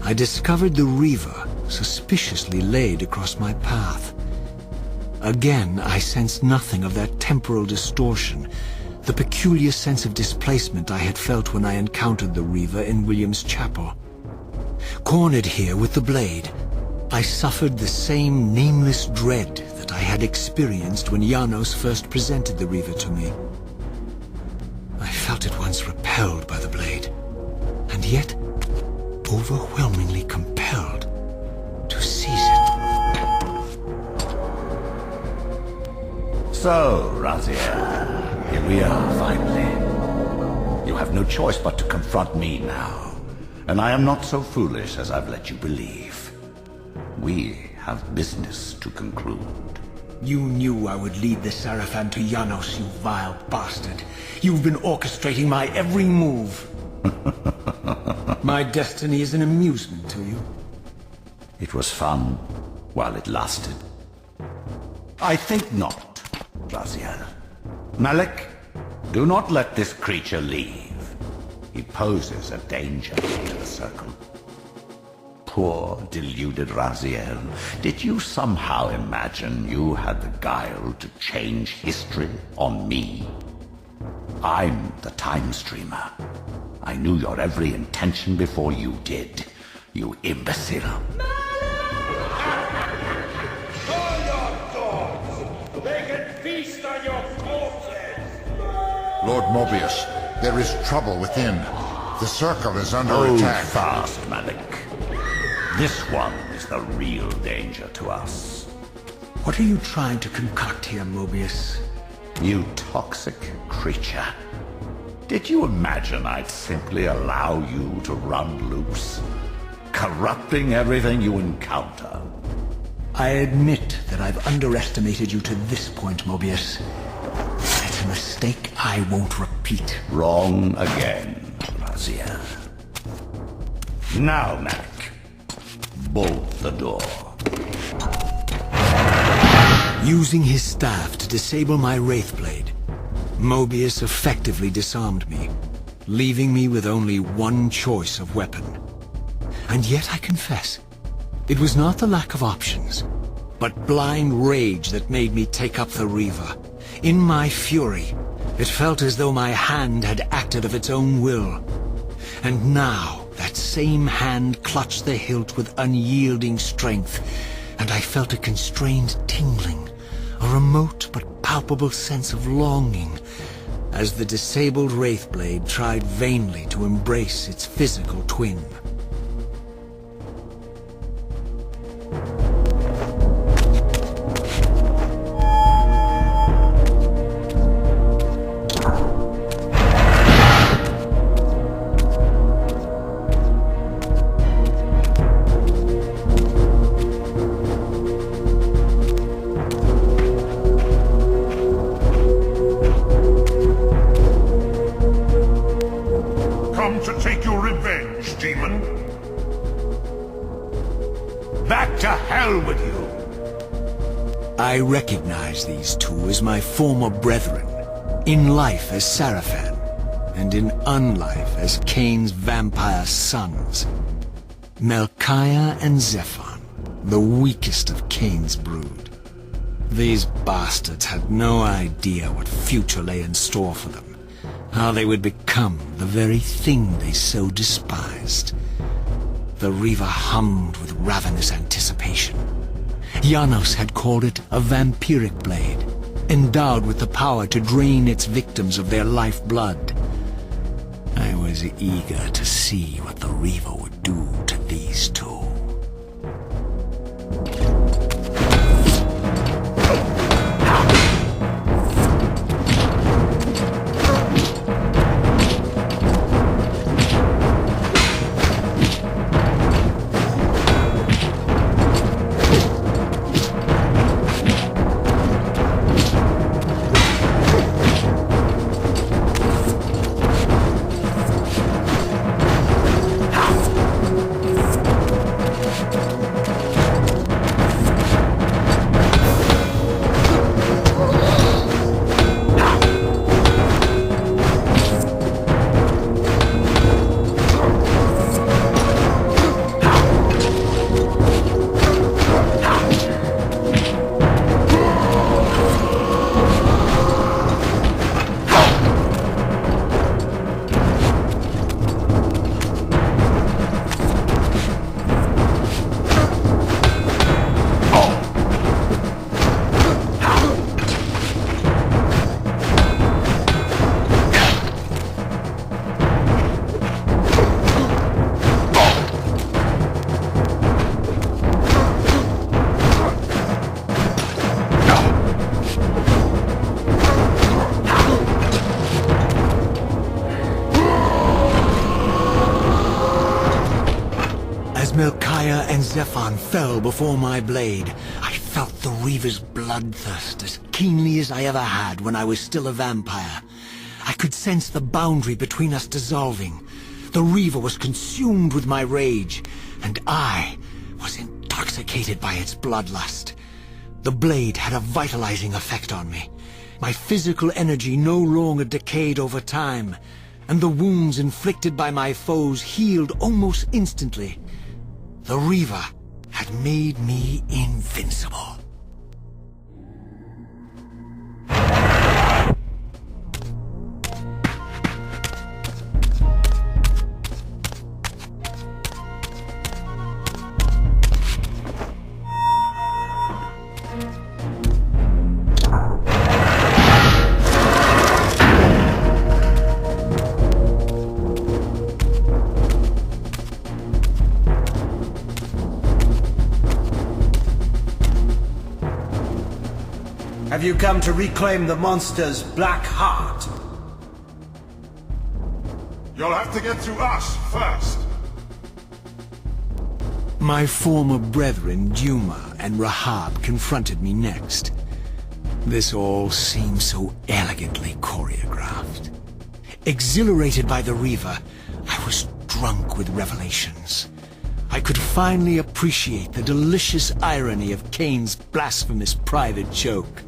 I discovered the Reaver suspiciously laid across my path. Again, I sensed nothing of that temporal distortion, the peculiar sense of displacement I had felt when I encountered the Reaver in William's chapel. Cornered here with the blade, I suffered the same nameless dread that I had experienced when Janos first presented the Reaver to me. I felt at once repelled by the blade, and yet overwhelmingly compelled to seize it. So, Raziel, here we are, finally. You have no choice but to confront me now, and I am not so foolish as I've let you believe. We have business to conclude. You knew I would lead the Sarafan to Janos, you vile bastard. You've been orchestrating my every move. My destiny is an amusement to you. It was fun while it lasted. I think not, Raziel. Malik, do not let this creature leave. He poses a danger to the Circle. Poor, deluded Raziel. Did you somehow imagine you had the guile to change history on me? I'm the Time Streamer. I knew your every intention before you did, you imbecile. Call your dogs! They can feast on your corpses! Lord Mobius, there is trouble within. The Circle is under Hold attack. fast, Malik. This one is the real danger to us. What are you trying to concoct here, Mobius? You toxic creature. Did you imagine I'd simply allow you to run loose, corrupting everything you encounter? I admit that I've underestimated you to this point, Mobius. It's a mistake I won't repeat. Wrong again, Raziel. Now, Malik, bolt the door. Using his staff to disable my Wraithblade, Mobius effectively disarmed me, leaving me with only one choice of weapon. And yet I confess, it was not the lack of options, but blind rage that made me take up the Reaver. In my fury, it felt as though my hand had acted of its own will. And now, that same hand clutched the hilt with unyielding strength, and I felt a constrained tingling, a remote but palpable sense of longing, as the disabled Wraithblade tried vainly to embrace its physical twin. Come to take your revenge, demon. Back to hell with you! I recognize these two as my former brethren, in life as Sarafan, and in unlife as Kain's vampire sons. Melchiah and Zephon, the weakest of Kain's brood. These bastards had no idea what future lay in store for them, how they would become the very thing they so despised. The Reaver hummed with ravenous anticipation. Janos had called it a vampiric blade, endowed with the power to drain its victims of their lifeblood. I was eager to see what the Reaver would do to these two. Melchiah and Zephon fell before my blade, I felt the Reaver's bloodthirst as keenly as I ever had when I was still a vampire. I could sense the boundary between us dissolving. The Reaver was consumed with my rage, and I was intoxicated by its bloodlust. The blade had a vitalizing effect on me. My physical energy no longer decayed over time, and the wounds inflicted by my foes healed almost instantly. The Reaver had made me invincible. Have you come to reclaim the monster's black heart? You'll have to get through us first. My former brethren, Duma and Rahab, confronted me next. This all seemed so elegantly choreographed. Exhilarated by the Reaver, I was drunk with revelations. I could finally appreciate the delicious irony of Kain's blasphemous private joke,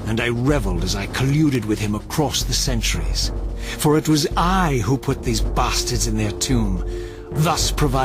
and I reveled as I colluded with him across the centuries. For it was I who put these bastards in their tomb, thus providing